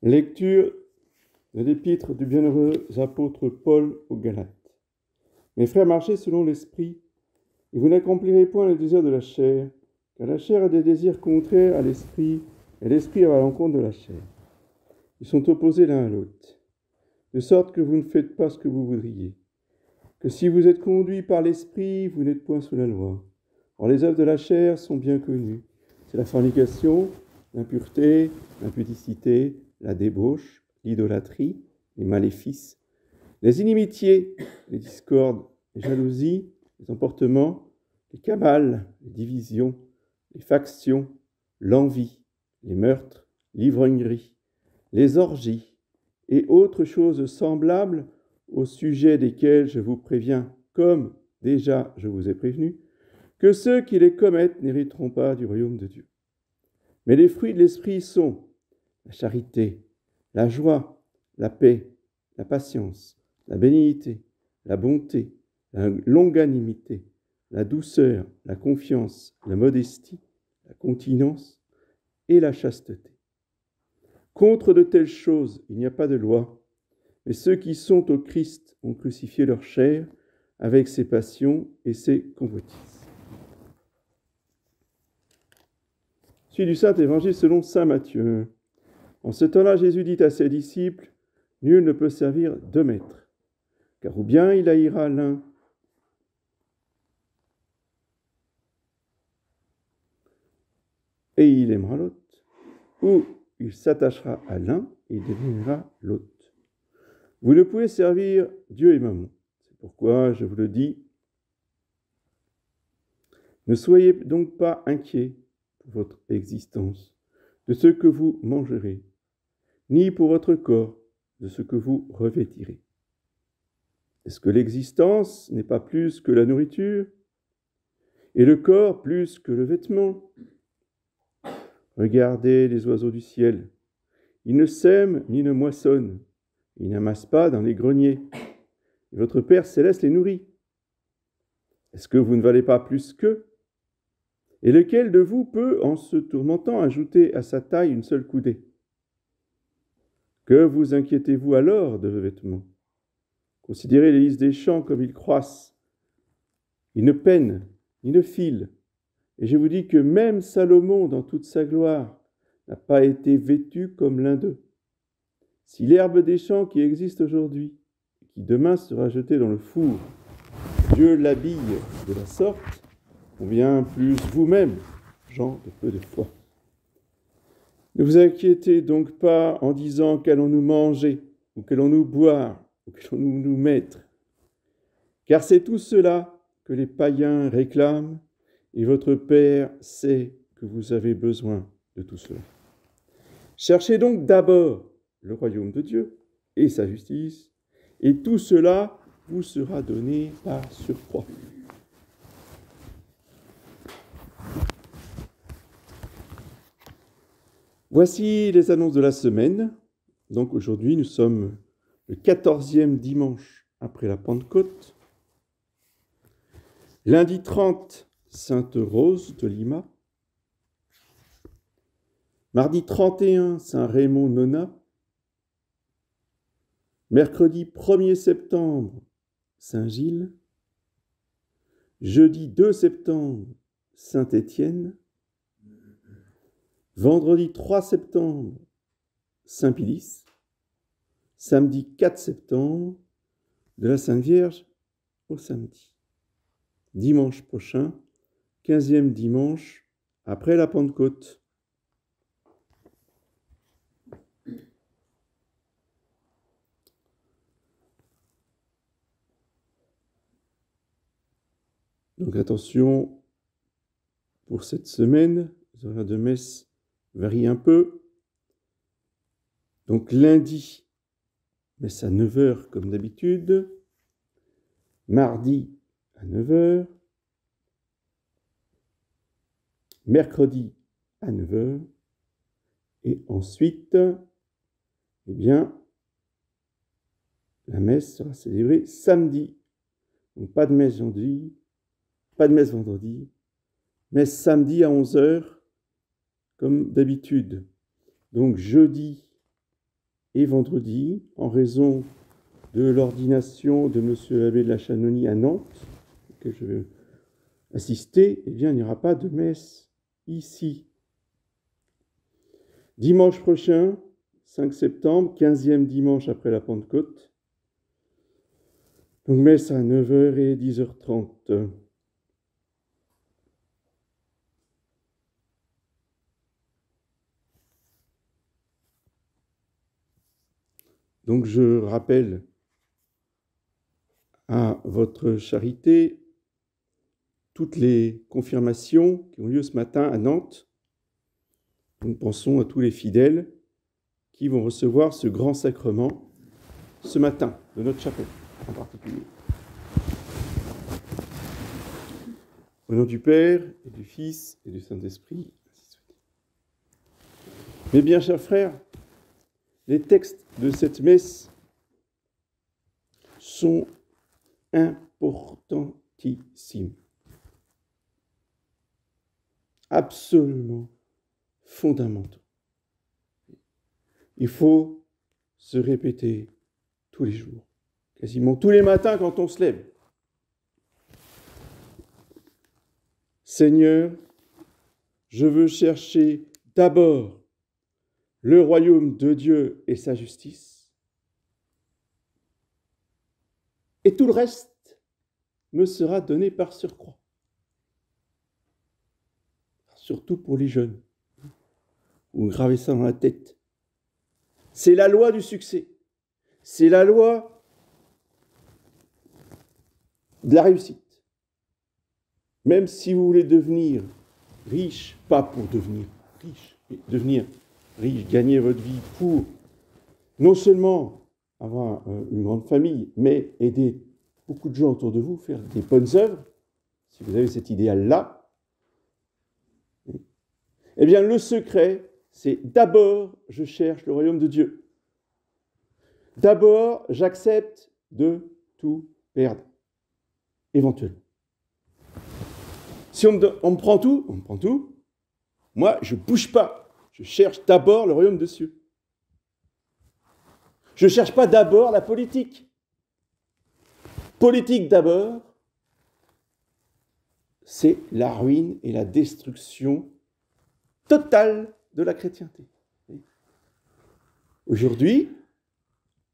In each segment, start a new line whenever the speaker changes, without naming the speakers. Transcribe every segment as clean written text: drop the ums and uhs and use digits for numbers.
Lecture de l'épître du bienheureux apôtre Paul aux Galates. Mes frères, marchez selon l'esprit, et vous n'accomplirez point les désirs de la chair, car la chair a des désirs contraires à l'esprit, et l'esprit va à l'encontre de la chair. Ils sont opposés l'un à l'autre, de sorte que vous ne faites pas ce que vous voudriez. Que si vous êtes conduits par l'esprit, vous n'êtes point sous la loi. Or les œuvres de la chair sont bien connues. C'est la fornication, l'impureté, l'impudicité, la débauche, l'idolâtrie, les maléfices, les inimitiés, les discordes, les jalousies, les emportements, les cabales, les divisions, les factions, l'envie, les meurtres, l'ivrognerie, les orgies et autres choses semblables au sujet desquelles je vous préviens, comme déjà je vous ai prévenu, que ceux qui les commettent n'hériteront pas du royaume de Dieu. Mais les fruits de l'esprit sont la charité, la joie, la paix, la patience, la bénignité, la bonté, la longanimité, la douceur, la confiance, la modestie, la continence et la chasteté. Contre de telles choses, il n'y a pas de loi, mais ceux qui sont au Christ ont crucifié leur chair avec ses passions et ses convoitises. Suite du Saint-Évangile selon saint Matthieu. En ce temps-là, Jésus dit à ses disciples, « Nul ne peut servir deux maîtres, car ou bien il haïra l'un et il aimera l'autre, ou il s'attachera à l'un et il désignera l'autre. Vous ne pouvez servir Dieu et Mammon. C'est pourquoi je vous le dis. Ne soyez donc pas inquiets pour votre existence, de ce que vous mangerez, ni pour votre corps, de ce que vous revêtirez. Est-ce que l'existence n'est pas plus que la nourriture, et le corps plus que le vêtement ? Regardez les oiseaux du ciel. Ils ne sèment ni ne moissonnent, ils n'amassent pas dans les greniers. Et votre Père céleste les nourrit. Est-ce que vous ne valez pas plus qu'eux ? Et lequel de vous peut, en se tourmentant, ajouter à sa taille une seule coudée ? Que vous inquiétez-vous alors de vos vêtements ? Considérez les lys des champs comme ils croissent. Ils ne peinent, ni ne filent. Et je vous dis que même Salomon, dans toute sa gloire, n'a pas été vêtu comme l'un d'eux. Si l'herbe des champs qui existe aujourd'hui, et qui demain sera jetée dans le four, Dieu l'habille de la sorte, combien plus vous-même, gens de peu de foi. Ne vous inquiétez donc pas en disant qu'allons-nous manger, ou qu'allons-nous boire, ou qu'allons-nous nous mettre, car c'est tout cela que les païens réclament, et votre Père sait que vous avez besoin de tout cela. Cherchez donc d'abord le royaume de Dieu et sa justice, et tout cela vous sera donné par surcroît. Voici les annonces de la semaine. Donc aujourd'hui, nous sommes le 14e dimanche après la Pentecôte. Lundi 30, Sainte Rose de Lima. Mardi 31, Saint Raymond Nonat. Mercredi 1er septembre, Saint Gilles. Jeudi 2 septembre, Saint Étienne. Vendredi 3 septembre, Saint Pilice. Samedi 4 septembre, de la Sainte Vierge au samedi. Dimanche prochain, 15e dimanche après la Pentecôte. Donc attention, pour cette semaine, les horaires de messe varient un peu. Donc lundi, messe à 9h comme d'habitude. Mardi à 9h. Mercredi à 9h. Et ensuite, eh bien, la messe sera célébrée samedi. Donc pas de messe jeudi, pas de messe vendredi, messe samedi à 11h, comme d'habitude. Donc jeudi et vendredi, en raison de l'ordination de M. l'abbé de la Chanonie à Nantes, auquel je vais assister, eh bien, il n'y aura pas de messe ici. Dimanche prochain, 5 septembre, 15e dimanche après la Pentecôte, donc messe à 9h et 10h30. Donc je rappelle à votre charité toutes les confirmations qui ont lieu ce matin à Nantes. Nous pensons à tous les fidèles qui vont recevoir ce grand sacrement ce matin de notre chapelle en particulier. Au nom du Père et du Fils et du Saint-Esprit, ainsi soit. Mes bien chers frères, les textes de cette messe sont importantissimes, absolument fondamentaux. Il faut se répéter tous les jours, quasiment tous les matins quand on se lève. Seigneur, je veux chercher d'abord le royaume de Dieu et sa justice, et tout le reste me sera donné par surcroît. Surtout pour les jeunes. Vous gravez ça dans la tête. C'est la loi du succès. C'est la loi de la réussite. Même si vous voulez devenir riche, pas pour devenir riche, mais devenir riche, gagner votre vie pour non seulement avoir une grande famille, mais aider beaucoup de gens autour de vous, faire des bonnes œuvres, si vous avez cet idéal-là, eh bien le secret, c'est d'abord je cherche le royaume de Dieu. D'abord, j'accepte de tout perdre, éventuellement. Si on me prend tout, moi, je ne bouge pas. Je cherche d'abord le royaume de Dieu. Je ne cherche pas d'abord la politique. Politique d'abord, c'est la ruine et la destruction totale de la chrétienté. Aujourd'hui,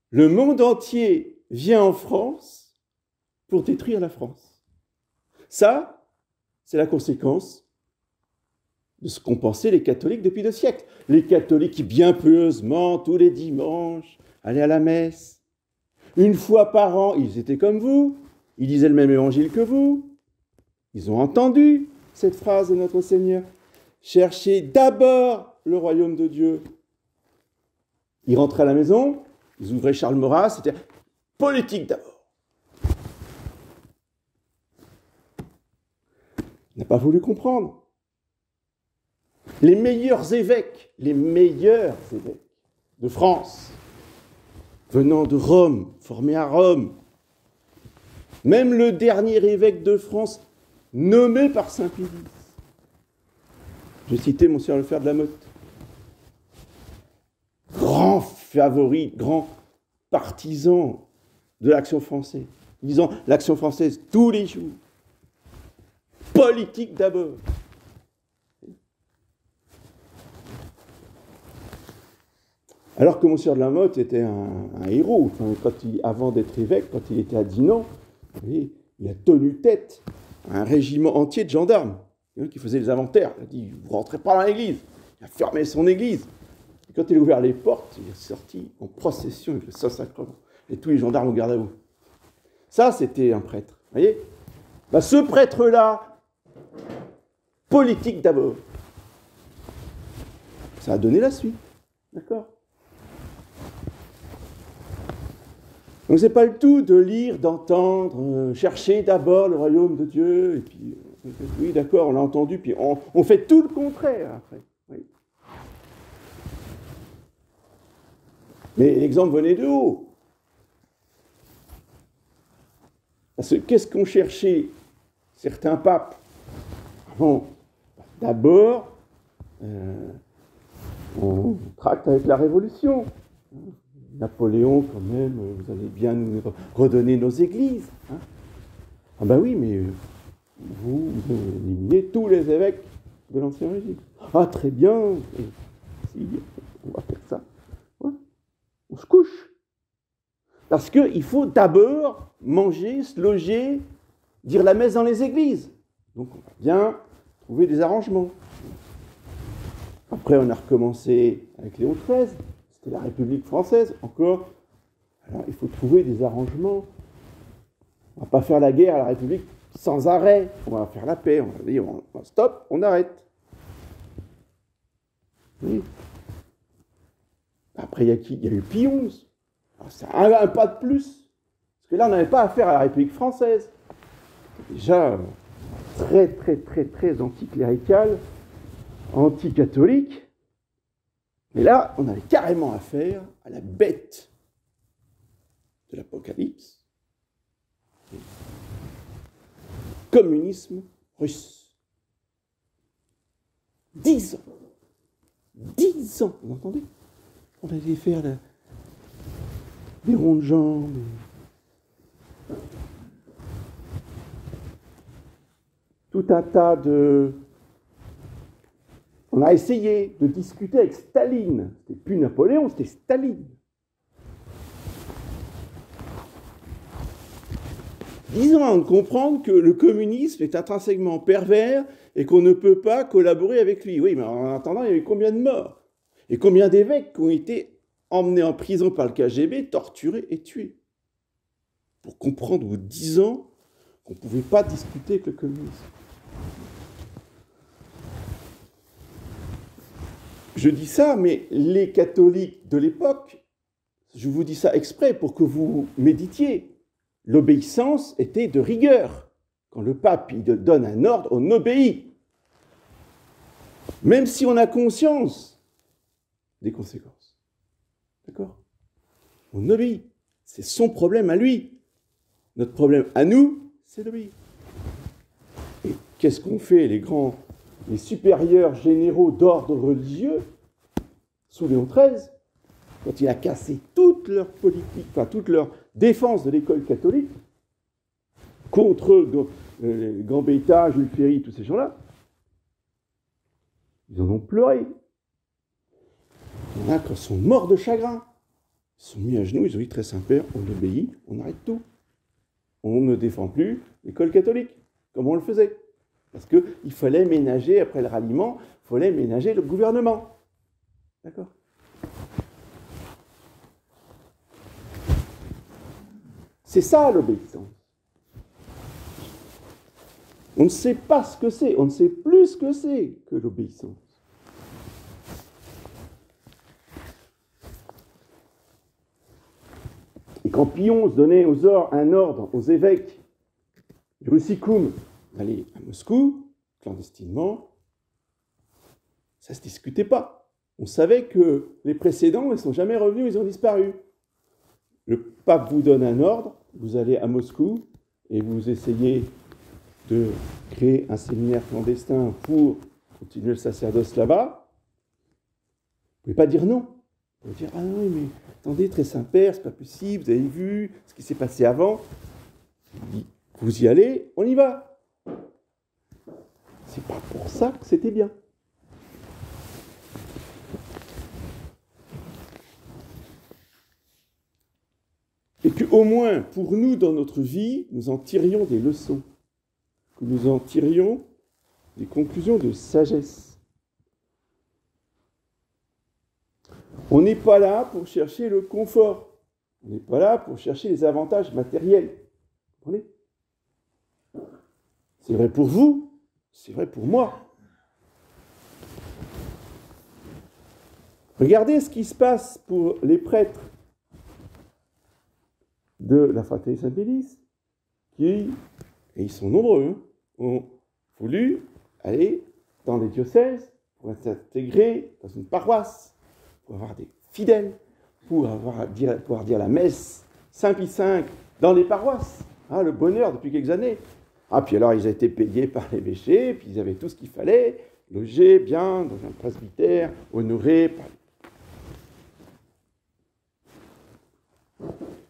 le monde entier vient en France pour détruire la France. Ça, c'est la conséquence de ce qu'ont pensé les catholiques depuis 2 siècles. Les catholiques qui, bien pieusement, tous les dimanches, allaient à la messe. Une fois par an, ils étaient comme vous, ils disaient le même évangile que vous. Ils ont entendu cette phrase de notre Seigneur. Cherchez d'abord le royaume de Dieu. Ils rentraient à la maison, ils ouvraient Charles Maurras, c'était politique d'abord. Il n'a pas voulu comprendre. Les meilleurs évêques de France, venant de Rome, formés à Rome, même le dernier évêque de France, nommé par Saint Pie X. Je citais Monseigneur Lefebvre de la Motte. Grand favori, grand partisan de l'Action française, disant l'Action française tous les jours. Politique d'abord. Alors que Monseigneur de la Motte était un héros. Enfin, avant d'être évêque, quand il était à Dinan, il a tenu tête à un régiment entier de gendarmes qui faisaient les inventaires. Il a dit, vous ne rentrez pas dans l'église. Il a fermé son église. Et quand il a ouvert les portes, il est sorti en procession avec le Saint-Sacrement. Et tous les gendarmes au garde à vous. Ça, c'était un prêtre. Vous voyez ? Ce prêtre-là, politique d'abord. Ça a donné la suite. D'accord ? Donc c'est pas le tout de lire, d'entendre, chercher d'abord le royaume de Dieu, et puis, oui d'accord, on l'a entendu, puis on fait tout le contraire après. Oui. Mais l'exemple venait de haut. Parce que qu'est-ce qu'ont cherché certains papes? Bon, d'abord, on tracte avec la Révolution. Napoléon, quand même, vous allez bien nous redonner nos églises. Hein. Ah ben oui, mais vous éliminez tous les évêques de l'Ancien Régime. Ah, très bien, si, on va faire ça. Ouais. On se couche. Parce qu'il faut d'abord manger, se loger, dire la messe dans les églises. Donc on va bien trouver des arrangements. Après, on a recommencé avec Léon XIII. C'était la République française, encore. Alors, il faut trouver des arrangements. On ne va pas faire la guerre à la République sans arrêt. On va faire la paix. On va dire, stop, on arrête. Oui. Après, il y a qui? Il y a eu Pie XI. C'est un pas de plus. Parce que là, on n'avait pas affaire à la République française. Déjà très, très, très, très anticlérical, anti-catholique. Mais là, on avait carrément affaire à la bête de l'Apocalypse, communisme russe. 10 ans. 10 ans, vous entendez? On allait faire des ronds de jambes. Tout un tas de... On a essayé de discuter avec Staline. C'était plus Napoléon, c'était Staline. 10 ans avant de comprendre que le communisme est intrinsèquement pervers et qu'on ne peut pas collaborer avec lui. Oui, mais en attendant, il y avait combien de morts? Et combien d'évêques qui ont été emmenés en prison par le KGB, torturés et tués? Pour comprendre aux 10 ans qu'on ne pouvait pas discuter avec le communisme. Je dis ça, mais les catholiques de l'époque, je vous dis ça exprès pour que vous méditiez, l'obéissance était de rigueur. Quand le pape il donne un ordre, on obéit. Même si on a conscience des conséquences. D'accord? On obéit. C'est son problème à lui. Notre problème à nous, c'est d'obéir. Et qu'est-ce qu'ont fait les supérieurs généraux d'ordre religieux sous Léon XIII, quand il a cassé toute leur politique, enfin toute leur défense de l'école catholique contre Gambetta, Jules Ferry, tous ces gens-là? Ils en ont pleuré. Il y en a qui sont morts de chagrin. Ils se sont mis à genoux, ils ont dit très Saint-Père, on obéit, on arrête tout. On ne défend plus l'école catholique, comme on le faisait. Parce qu'il fallait ménager, après le ralliement, il fallait ménager le gouvernement. D'accord? C'est ça l'obéissance. On ne sait pas ce que c'est, on ne sait plus ce que c'est que l'obéissance. Et quand Pie XI donnait un ordre aux évêques du Russicum d'aller à Moscou, clandestinement, ça ne se discutait pas. On savait que les précédents, ils ne sont jamais revenus, ils ont disparu. Le pape vous donne un ordre, vous allez à Moscou et vous essayez de créer un séminaire clandestin pour continuer le sacerdoce là-bas. Vous ne pouvez pas dire non. Vous pouvez dire, ah non, mais attendez, très Saint-Père, c'est pas possible, vous avez vu ce qui s'est passé avant. Vous y allez, on y va. C'est pas pour ça que c'était bien. Et qu'au moins, pour nous, dans notre vie, nous en tirions des leçons. Que nous en tirions des conclusions de sagesse. On n'est pas là pour chercher le confort. On n'est pas là pour chercher les avantages matériels. Vous comprenez ? C'est vrai pour vous, c'est vrai pour moi. Regardez ce qui se passe pour les prêtres de la Fratelli Saint-Pédis, qui, et ils sont nombreux, ont voulu aller dans les diocèses pour s'intégrer dans une paroisse, pour avoir des fidèles, pour pouvoir dire la messe Saint Pie V dans les paroisses. Ah, le bonheur depuis quelques années. Ah, puis alors ils ont été payés par l'évêché, puis ils avaient tout ce qu'il fallait, logés bien dans un presbytère, honorés par...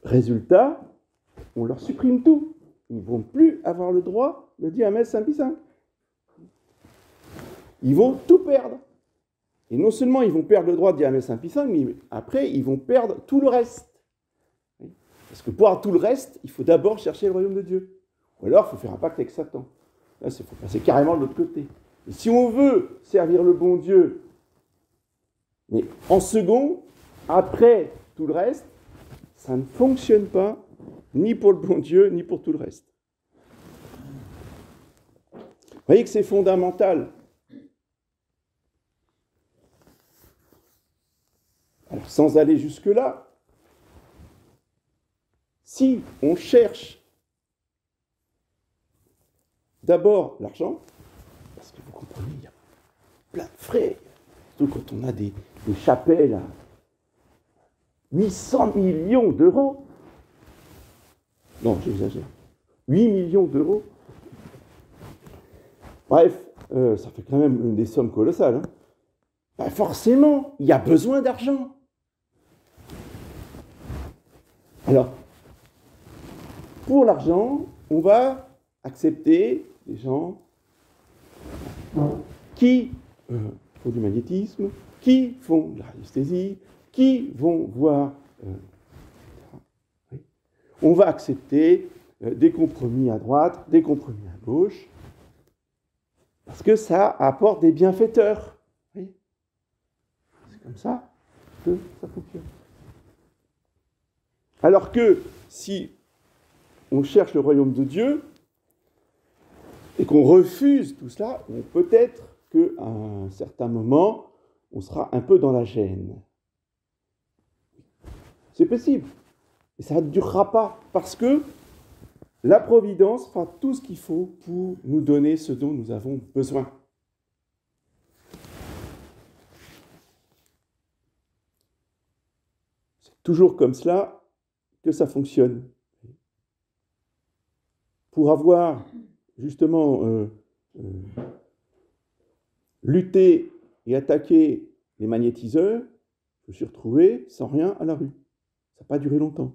Résultat, on leur supprime tout. Ils ne vont plus avoir le droit de dire Messe Saint-Pie-Saint. Ils vont tout perdre. Et non seulement ils vont perdre le droit de dire Messe Saint-Pie-Saint, mais après, ils vont perdre tout le reste. Parce que pour avoir tout le reste, il faut d'abord chercher le royaume de Dieu. Ou alors, il faut faire un pacte avec Satan. Là, il faut passer carrément de l'autre côté. Et si on veut servir le bon Dieu, mais en second, après tout le reste, ça ne fonctionne pas, ni pour le bon Dieu, ni pour tout le reste. Vous voyez que c'est fondamental. Alors, sans aller jusque-là, si on cherche d'abord l'argent, parce que vous comprenez, il y a plein de frais, surtout quand on a des chapelles à 800 millions d'euros. Non, j'exagère. 8 millions d'euros. Bref, ça fait quand même des sommes colossales. Hein. Ben forcément, il y a besoin d'argent. Alors, pour l'argent, on va accepter des gens qui font du magnétisme, qui font de la radiesthésie, qui vont voir... On va accepter des compromis à droite, des compromis à gauche, parce que ça apporte des bienfaiteurs. Oui. C'est comme ça que ça fonctionne. Alors que si on cherche le royaume de Dieu et qu'on refuse tout cela, peut-être qu'à un certain moment, on sera un peu dans la gêne. C'est possible. Et ça ne durera pas, parce que la Providence fera tout ce qu'il faut pour nous donner ce dont nous avons besoin. C'est toujours comme cela que ça fonctionne. Pour avoir justement lutté et attaqué les magnétiseurs, je me suis retrouvé sans rien à la rue. Ça n'a pas duré longtemps.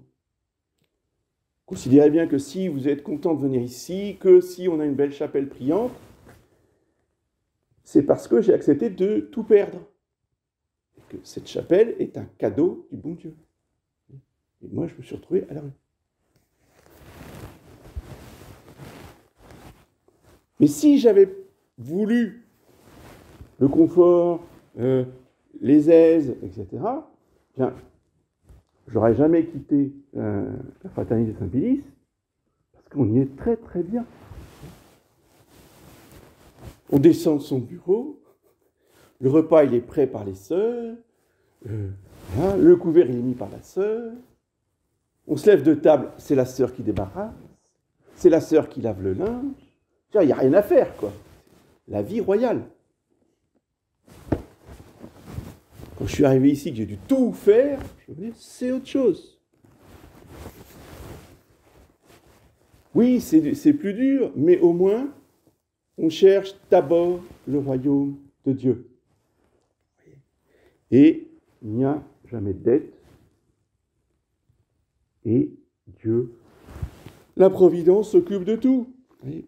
Considérez bien que si vous êtes content de venir ici, que si on a une belle chapelle priante, c'est parce que j'ai accepté de tout perdre. Et que cette chapelle est un cadeau du bon Dieu. Et moi, je me suis retrouvé à la rue. Mais si j'avais voulu le confort, les aises, etc., bien, j'aurais jamais quitté la fraternité Saint-Pédis, parce qu'on y est très très bien. On descend de son bureau, le repas il est prêt par les sœurs, le couvert il est mis par la sœur, on se lève de table, c'est la sœur qui débarrasse, c'est la sœur qui lave le linge, il n'y a rien à faire, quoi. La vie royale. Quand je suis arrivé ici, que j'ai dû tout faire, je me dis, c'est autre chose. Oui, c'est plus dur, mais au moins, on cherche d'abord le royaume de Dieu. Et il n'y a jamais de dette. Et Dieu, la Providence, s'occupe de tout.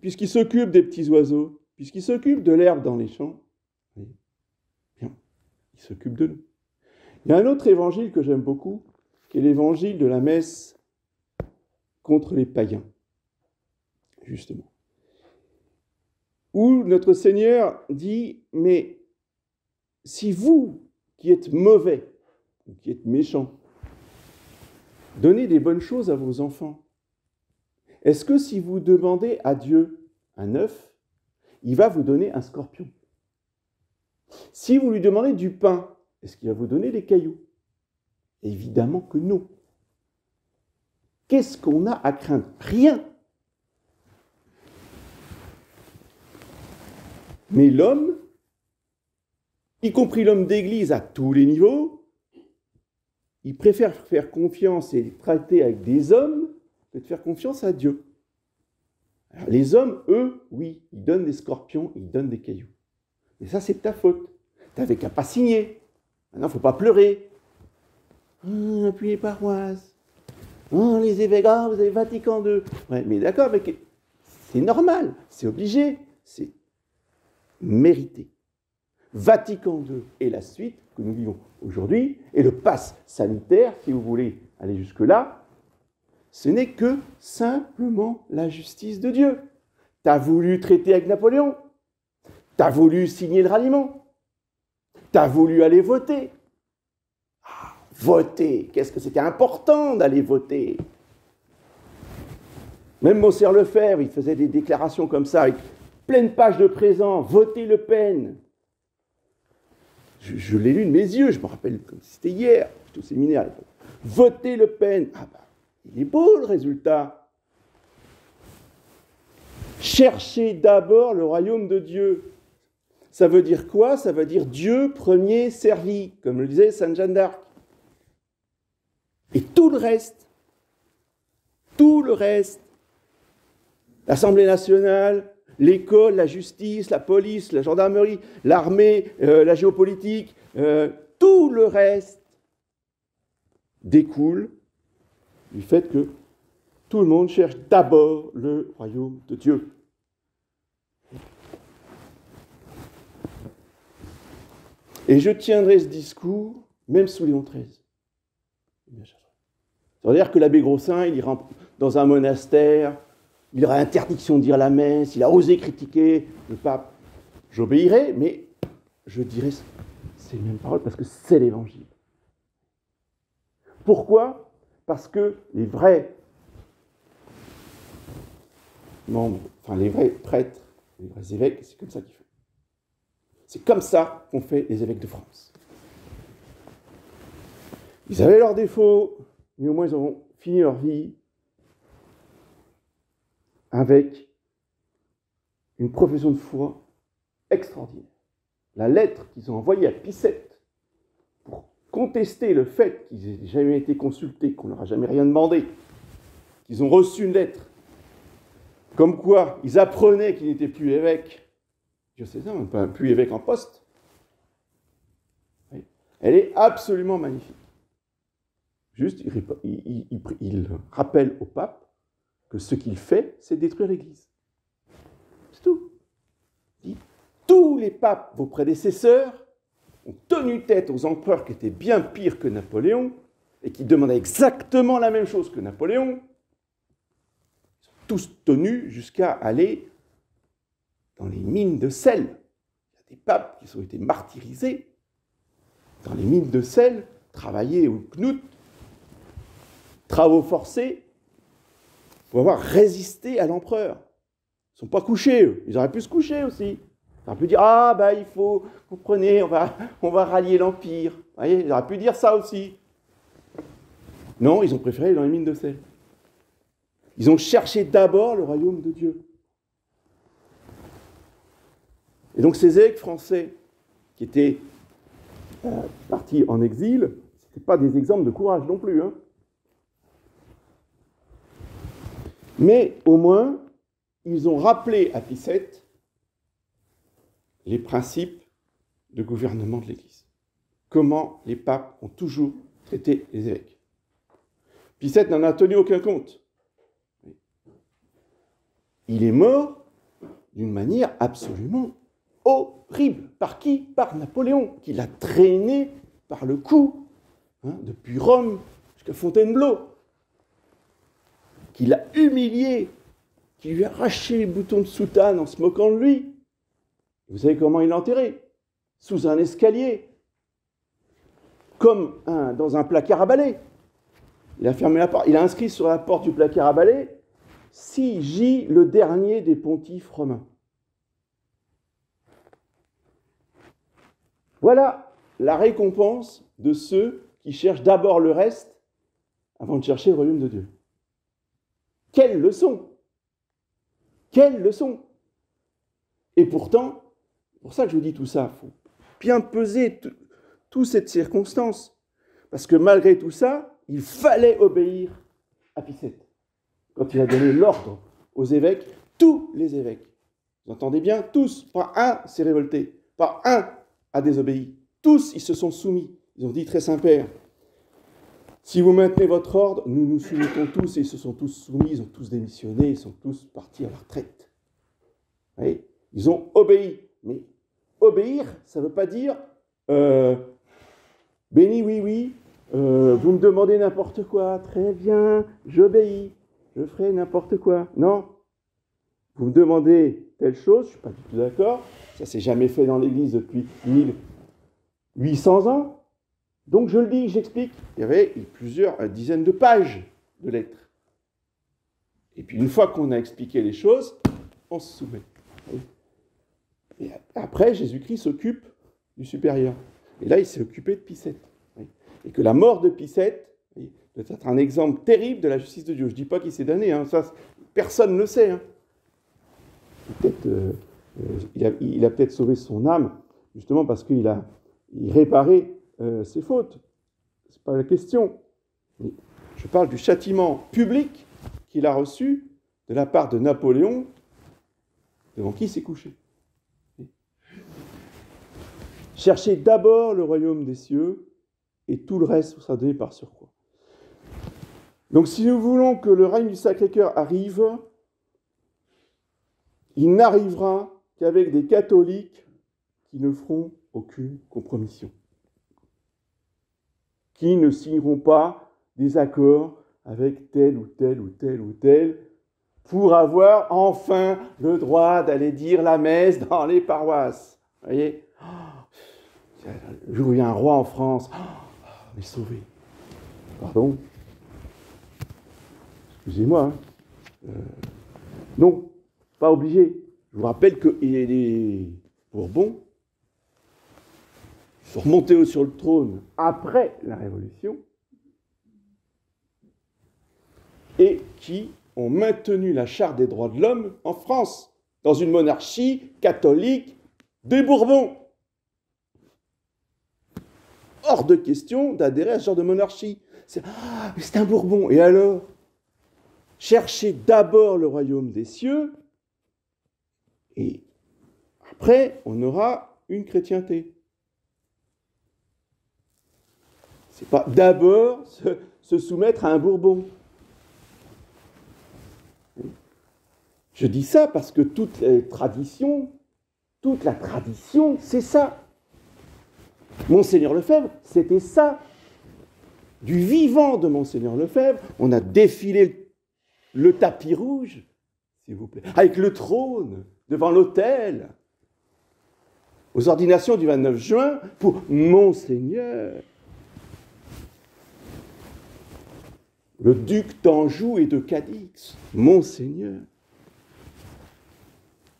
Puisqu'il s'occupe des petits oiseaux, puisqu'il s'occupe de l'herbe dans les champs, bien, il s'occupe de nous. Il y a un autre évangile que j'aime beaucoup, qui est l'évangile de la messe contre les païens, justement. Où notre Seigneur dit, mais si vous, qui êtes mauvais, ou qui êtes méchants, donnez des bonnes choses à vos enfants, est-ce que si vous demandez à Dieu un œuf, il va vous donner un scorpion? Si vous lui demandez du pain, est-ce qu'il va vous donner des cailloux? Évidemment que non. Qu'est-ce qu'on a à craindre? Rien. Mais l'homme, y compris l'homme d'église à tous les niveaux, il préfère faire confiance et traiter avec des hommes que de faire confiance à Dieu. Alors, les hommes, eux, oui, ils donnent des scorpions, ils donnent des cailloux. Mais ça, c'est ta faute. Tu n'avais qu'à pas signer. Maintenant, il ne faut pas pleurer. Appuie les paroisses. Oh, les évêques, ah, vous avez Vatican II. Ouais, mais d'accord, mais c'est normal, c'est obligé, c'est mérité. Vatican II est la suite que nous vivons aujourd'hui, et le pass sanitaire, si vous voulez aller jusque-là, ce n'est que simplement la justice de Dieu. Tu as voulu traiter avec Napoléon, tu as voulu signer le ralliement, tu as voulu aller voter. Ah, voter, qu'est-ce que c'était important d'aller voter. Même Moser Lefebvre, il faisait des déclarations comme ça, avec pleine page de présents, votez Le Pen. Je l'ai lu de mes yeux, je me rappelle comme si c'était hier, j'étais au séminaire à l'époque. Votez Le Pen. Ah bah, il est beau le résultat. Cherchez d'abord le royaume de Dieu. Ça veut dire quoi? Ça veut dire Dieu premier servi, comme le disait Sainte Jeanne d'Arc. Et tout le reste, l'Assemblée nationale, l'école, la justice, la police, la gendarmerie, l'armée, la géopolitique, tout le reste découle du fait que tout le monde cherche d'abord le royaume de Dieu. Et je tiendrai ce discours même sous Léon XIII. C'est-à-dire que l'abbé Grossin, il ira dans un monastère, il aura interdiction de dire la messe, il a osé critiquer le pape. J'obéirai, mais je dirai ces mêmes paroles parce que c'est l'évangile. Pourquoi? Parce que les vrais membres, enfin les vrais prêtres, les vrais évêques, c'est comme ça qu'ils font. C'est comme ça qu'ont fait les évêques de France. Ils avaient leurs défauts, mais au moins ils ont fini leur vie avec une profession de foi extraordinaire. La lettre qu'ils ont envoyée à Pie VII pour contester le fait qu'ils n'aient jamais été consultés, qu'on ne leur a jamais rien demandé, qu'ils ont reçu une lettre, comme quoi ils apprenaient qu'ils n'étaient plus évêques, diocésains, plus évêques en poste. Elle est absolument magnifique. Juste, il rappelle au pape que ce qu'il fait, c'est détruire l'Église. C'est tout. Il dit, tous les papes, vos prédécesseurs, ont tenu tête aux empereurs qui étaient bien pires que Napoléon et qui demandaient exactement la même chose que Napoléon. Ils sont tous tenus jusqu'à aller dans les mines de sel. Il y a des papes qui ont été martyrisés dans les mines de sel, travailler au Knout, travaux forcés, pour avoir résisté à l'empereur. Ils ne sont pas couchés, eux. Ils auraient pu se coucher aussi. Ils auraient pu dire, ah, ben il faut, comprenez, on va rallier l'Empire. Vous voyez, ils auraient pu dire ça aussi. Non, ils ont préféré aller dans les mines de sel. Ils ont cherché d'abord le royaume de Dieu. Et donc ces évêques français, qui étaient partis en exil, ce n'étaient pas des exemples de courage non plus, hein. Mais au moins, ils ont rappelé à Pie VII les principes de gouvernement de l'Église. Comment les papes ont toujours traité les évêques. Pie VII n'en a tenu aucun compte. Il est mort d'une manière absolument horrible. Par qui? Par Napoléon, qui l'a traîné par le cou, depuis Rome jusqu'à Fontainebleau, qui l'a humilié, qui lui a arraché les boutons de soutane en se moquant de lui. Vous savez comment il l'a enterré? Sous un escalier, comme dans un placard à balai. Il a fermé la porte. Il a inscrit sur la porte du placard à balai « Si gît le dernier des pontifes romains ». Voilà la récompense de ceux qui cherchent d'abord le reste avant de chercher le royaume de Dieu. Quelle leçon! Quelle leçon! Et pourtant, c'est pour ça que je vous dis tout ça, il faut bien peser toute cette circonstance. Parce que malgré tout ça, il fallait obéir à Pie VII. Quand il a donné l'ordre aux évêques, tous les évêques, vous entendez bien, tous, pas un s'est révolté, pas un a désobéi. Tous, ils se sont soumis. Ils ont dit, très Saint-Père, Si vous maintenez votre ordre, nous nous soumettons tous, et ils se sont tous soumis, ils ont tous démissionné, ils sont tous partis à la retraite. Vous voyez, ils ont obéi. Mais obéir, ça ne veut pas dire béni, oui, oui, vous me demandez n'importe quoi, très bien, j'obéis, je ferai n'importe quoi. Non. Vous me demandez telle chose, je ne suis pas du tout d'accord, ça ne s'est jamais fait dans l'Église depuis 1800 ans. Donc je le dis, j'explique. Il y avait plusieurs dizaines de pages de lettres. Et puis une fois qu'on a expliqué les choses, on se soumet. Et après, Jésus-Christ s'occupe du supérieur. Et là, il s'est occupé de Picette. Et que la mort de Picette doit être un exemple terrible de la justice de Dieu. Je ne dis pas qu'il s'est damné, hein, ça, personne ne le sait. Hein. Il a peut-être sauvé son âme, justement parce qu'il a réparé ses fautes. Ce n'est pas la question. Je parle du châtiment public qu'il a reçu de la part de Napoléon, devant qui il s'est couché. Cherchez d'abord le royaume des cieux, et tout le reste vous sera donné par surcroît. Donc si nous voulons que le règne du Sacré-Cœur arrive, il n'arrivera qu'avec des catholiques qui ne feront aucune compromission, qui ne signeront pas des accords avec tel ou tel ou tel ou tel, pour avoir enfin le droit d'aller dire la messe dans les paroisses. Vous voyez ? Le jour où il y a un roi en France, on est sauvé. Pardon ? Excusez-moi. Non, pas obligé. Je vous rappelle que les Bourbons sont remontés sur le trône après la Révolution et qui ont maintenu la Charte des droits de l'homme en France, dans une monarchie catholique des Bourbons. Hors de question d'adhérer à ce genre de monarchie. Mais c'est un Bourbon. Et alors ? Cherchez d'abord le royaume des cieux, et après, on aura une chrétienté. C'est pas d'abord se soumettre à un Bourbon. Je dis ça parce que toute la tradition, c'est ça. Monseigneur Lefebvre, c'était ça. Du vivant de Monseigneur Lefebvre, on a défilé le tapis rouge, s'il vous plaît, avec le trône devant l'autel, aux ordinations du 29 juin, pour Monseigneur, le duc d'Anjou et de Cadix, Monseigneur,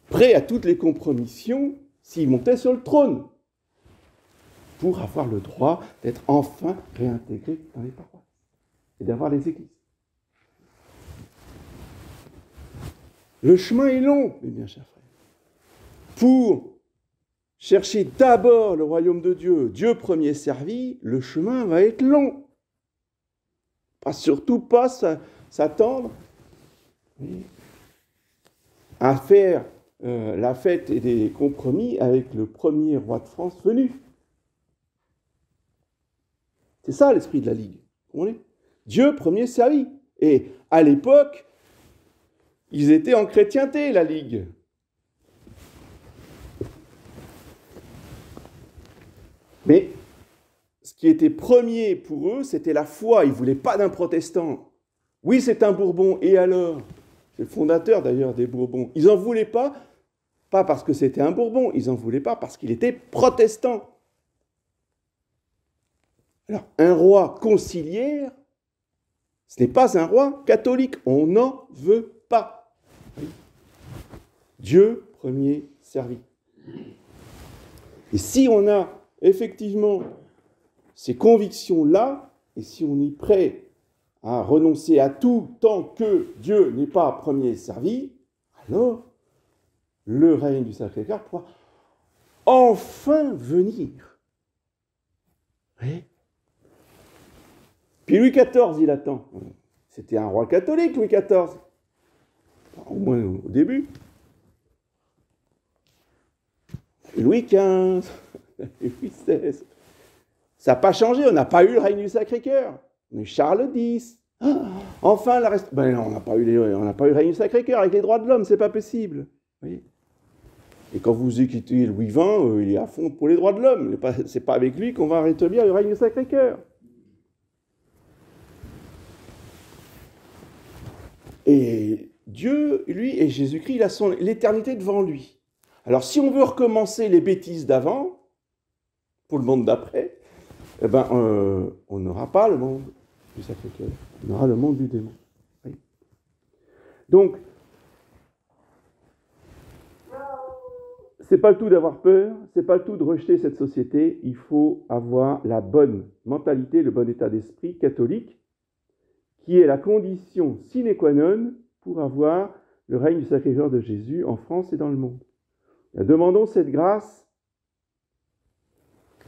prêt à toutes les compromissions s'il montait sur le trône, pour avoir le droit d'être enfin réintégré dans les paroisses et d'avoir les églises. Le chemin est long, mes bien chers frères. Pour chercher d'abord le royaume de Dieu, Dieu premier servi, le chemin va être long. Surtout pas s'attendre à faire la fête et des compromis avec le premier roi de France venu. C'est ça l'esprit de la Ligue. Vous comprenez ? Dieu premier servi. Et à l'époque, ils étaient en chrétienté, la Ligue. Mais ce qui était premier pour eux, c'était la foi. Ils ne voulaient pas d'un protestant. Oui, c'est un Bourbon. Et alors ? C'est le fondateur d'ailleurs des Bourbons. Ils n'en voulaient pas parce que c'était un Bourbon. Ils n'en voulaient pas parce qu'il était protestant. Alors, un roi conciliaire, ce n'est pas un roi catholique. On n'en veut pas. Dieu premier servi. Et si on a effectivement ces convictions-là, et si on est prêt à renoncer à tout tant que Dieu n'est pas premier servi, alors le règne du Sacré-Cœur pourra enfin venir. Oui. Puis Louis XIV, il attend. C'était un roi catholique, Louis XIV. Au moins au début. Louis XV, Louis XVI. Ça n'a pas changé, on n'a pas eu le règne du Sacré-Cœur. On est Charles X. Enfin, la reste. Ben, on n'a pas eu le règne du Sacré-Cœur avec les droits de l'homme, c'est pas possible. Vous voyez. Et quand vous écoutez Louis XX, il est à fond pour les droits de l'homme. C'est pas avec lui qu'on va rétablir le règne du Sacré-Cœur. Et Dieu, lui, et Jésus-Christ, il a l'éternité devant lui. Alors, si on veut recommencer les bêtises d'avant, pour le monde d'après, eh ben, on n'aura pas le monde du Sacré-Cœur. On aura le monde du démon. Oui. Donc, c'est pas le tout d'avoir peur, c'est pas le tout de rejeter cette société. Il faut avoir la bonne mentalité, le bon état d'esprit catholique, qui est la condition sine qua non pour avoir le règne du Sacré-Cœur de Jésus en France et dans le monde. Et demandons cette grâce,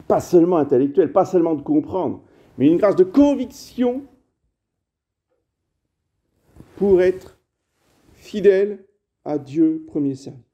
pas seulement intellectuelle, pas seulement de comprendre, mais une grâce de conviction pour être fidèle à Dieu, premier service.